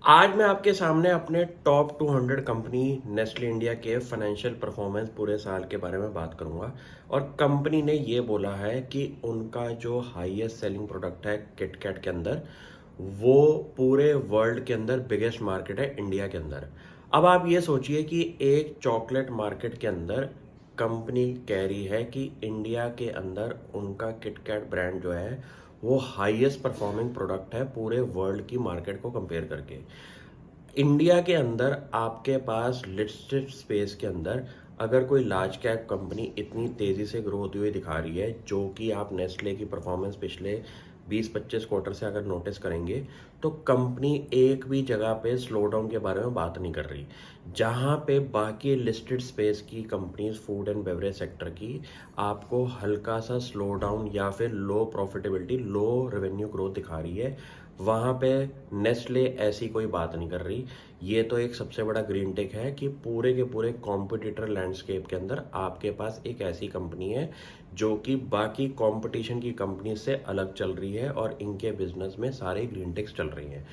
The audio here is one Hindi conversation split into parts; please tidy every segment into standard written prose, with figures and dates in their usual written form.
आज मैं आपके सामने अपने टॉप 200 कंपनी नेस्ले इंडिया के फाइनेंशियल परफॉर्मेंस पूरे साल के बारे में बात करूंगा। और कंपनी ने ये बोला है कि उनका जो हाईएस्ट सेलिंग प्रोडक्ट है किटकैट के अंदर, वो पूरे वर्ल्ड के अंदर बिगेस्ट मार्केट है इंडिया के अंदर। अब आप ये सोचिए कि एक चॉकलेट मार्केट के अंदर कंपनी कह रही है कि इंडिया के अंदर उनका किटकैट ब्रांड जो है वो हाईएस्ट परफॉर्मिंग प्रोडक्ट है पूरे वर्ल्ड की मार्केट को कंपेयर करके। इंडिया के अंदर आपके पास लिस्टेड स्पेस के अंदर अगर कोई लार्ज कैप कंपनी इतनी तेज़ी से ग्रो होती हुई दिखा रही है, जो कि आप नेस्ले की परफॉर्मेंस पिछले 20-25 क्वार्टर से अगर नोटिस करेंगे, तो कंपनी एक भी जगह पे स्लो डाउन के बारे में बात नहीं कर रही। जहाँ पे बाकी लिस्टेड स्पेस की companies food and beverage sector की आपको हल्का सा स्लो डाउन या फिर लो प्रॉफिटेबिलिटी, लो रेवेन्यू ग्रोथ दिखा रही है, वहाँ पे नेस्ले ऐसी कोई बात नहीं कर रही। ये तो एक सबसे बड़ा ग्रीन टिक है कि पूरे के पूरे कॉम्पिटिटर लैंडस्केप के अंदर आपके पास एक ऐसी कंपनी है जो कि बाकी कंपटीशन की कंपनी से अलग चल रही है और इनके बिजनेस में सारे ग्रीन टिक्स चल रही हैं।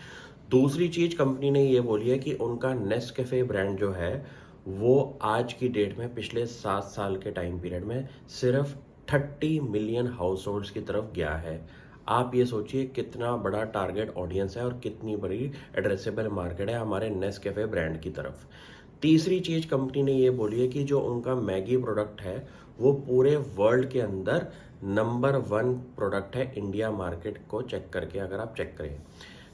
दूसरी चीज कंपनी ने ये बोली है कि उनका नेस्कैफे ब्रांड जो है वो आज की डेट में पिछले 7 साल के टाइम पीरियड में सिर्फ 30 मिलियन हाउस होल्ड्स की तरफ गया है। आप ये सोचिए कितना बड़ा टारगेट ऑडियंस है और कितनी बड़ी एड्रेसेबल मार्केट है हमारे नेस्कैफे ब्रांड की तरफ। तीसरी चीज कंपनी ने ये बोली है कि जो उनका मैगी प्रोडक्ट है वो पूरे वर्ल्ड के अंदर नंबर 1 प्रोडक्ट है इंडिया मार्केट को चेक करके, अगर आप चेक करें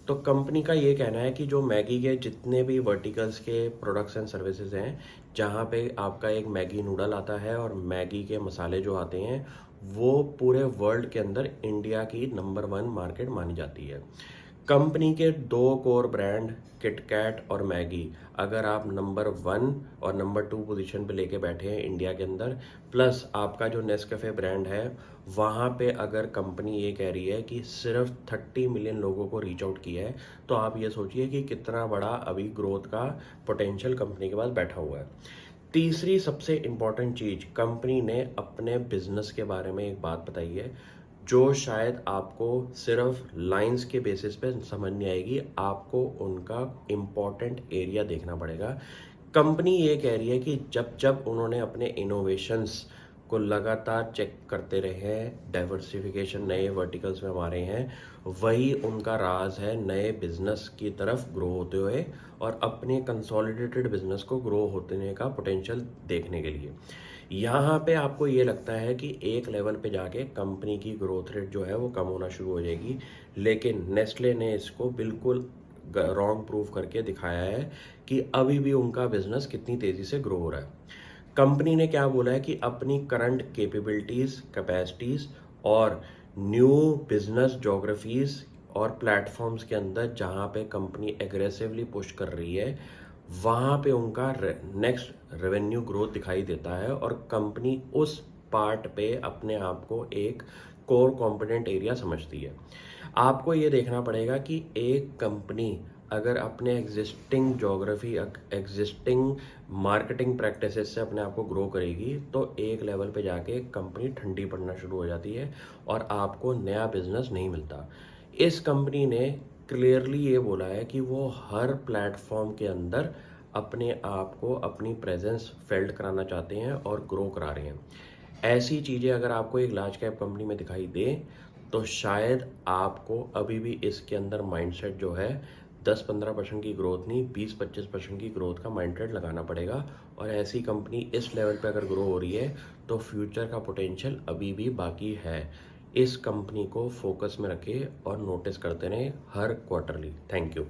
तो कंपनी का ये कहना है कि जो मैगी के जितने भी वर्टिकल्स के प्रोडक्ट्स एंड सर्विसेज हैं, जहाँ पे आपका एक मैगी नूडल आता है और मैगी के मसाले जो आते हैं, वो पूरे वर्ल्ड के अंदर इंडिया की नंबर 1 मार्केट मानी जाती है। कंपनी के 2 कोर ब्रांड किटकैट और मैगी अगर आप नंबर 1 और नंबर 2 पोजीशन पे लेके बैठे हैं इंडिया के अंदर, प्लस आपका जो नेस्कैफे ब्रांड है, वहाँ पे अगर कंपनी ये कह रही है कि सिर्फ 30 मिलियन लोगों को रीच आउट किया है, तो आप ये सोचिए कि कितना बड़ा अभी ग्रोथ का पोटेंशियल कंपनी के पास बैठा हुआ है। तीसरी सबसे इम्पॉर्टेंट चीज, कंपनी ने अपने बिजनेस के बारे में एक बात बताई है जो शायद आपको सिर्फ लाइंस के बेसिस पे समझ नहीं आएगी, आपको उनका इम्पॉर्टेंट एरिया देखना पड़ेगा। कंपनी ये कह रही है कि जब जब उन्होंने अपने इनोवेशंस को लगातार चेक करते रहे हैं, डाइवर्सिफिकेशन नए वर्टिकल्स में हमारे हैं, वही उनका राज है नए बिजनेस की तरफ ग्रो होते हुए और अपने कंसोलिडेटेड बिजनेस को ग्रो होने का पोटेंशियल देखने के लिए। यहाँ पे आपको ये लगता है कि एक लेवल पे जाके कंपनी की ग्रोथ रेट जो है वो कम होना शुरू हो जाएगी, लेकिन नेस्ले ने इसको बिल्कुल रॉन्ग प्रूव करके दिखाया है कि अभी भी उनका बिजनेस कितनी तेजी से ग्रो हो रहा है। कंपनी ने क्या बोला है कि अपनी करंट कैपेबिलिटीज, कैपेसिटीज और न्यू बिजनेस जोग्राफीज और प्लेटफॉर्म्स के अंदर जहां पे कंपनी एग्रेसिवली पुश कर रही है, वहां पे उनका नेक्स्ट रेवेन्यू ग्रोथ दिखाई देता है और कंपनी उस पार्ट पे अपने आप को एक कोर कॉम्पिटेंट एरिया समझती है। आपको ये देखना पड़ेगा कि एक कंपनी अगर अपने existing geography, existing marketing practices से अपने आप को ग्रो करेगी, तो एक लेवल पे जाके कंपनी ठंडी पड़ना शुरू हो जाती है और आपको नया बिजनेस नहीं मिलता। इस कंपनी ने क्लियरली ये बोला है कि वो हर प्लेटफॉर्म के अंदर अपने आप को, अपनी प्रेजेंस फेल्ट कराना चाहते हैं और ग्रो करा रहे हैं। ऐसी चीज़ें अगर आपको एक लार्ज कैप कंपनी में दिखाई दे, तो शायद आपको अभी भी इसके अंदर माइंडसेट जो है 10-15% की ग्रोथ नहीं, 20-25% की ग्रोथ का माइंडसेट लगाना पड़ेगा। और ऐसी कंपनी इस लेवल पे अगर ग्रो हो रही है तो फ्यूचर का पोटेंशियल अभी भी बाकी है। इस कंपनी को फोकस में रखें और नोटिस करते रहें हर क्वार्टरली। Thank you.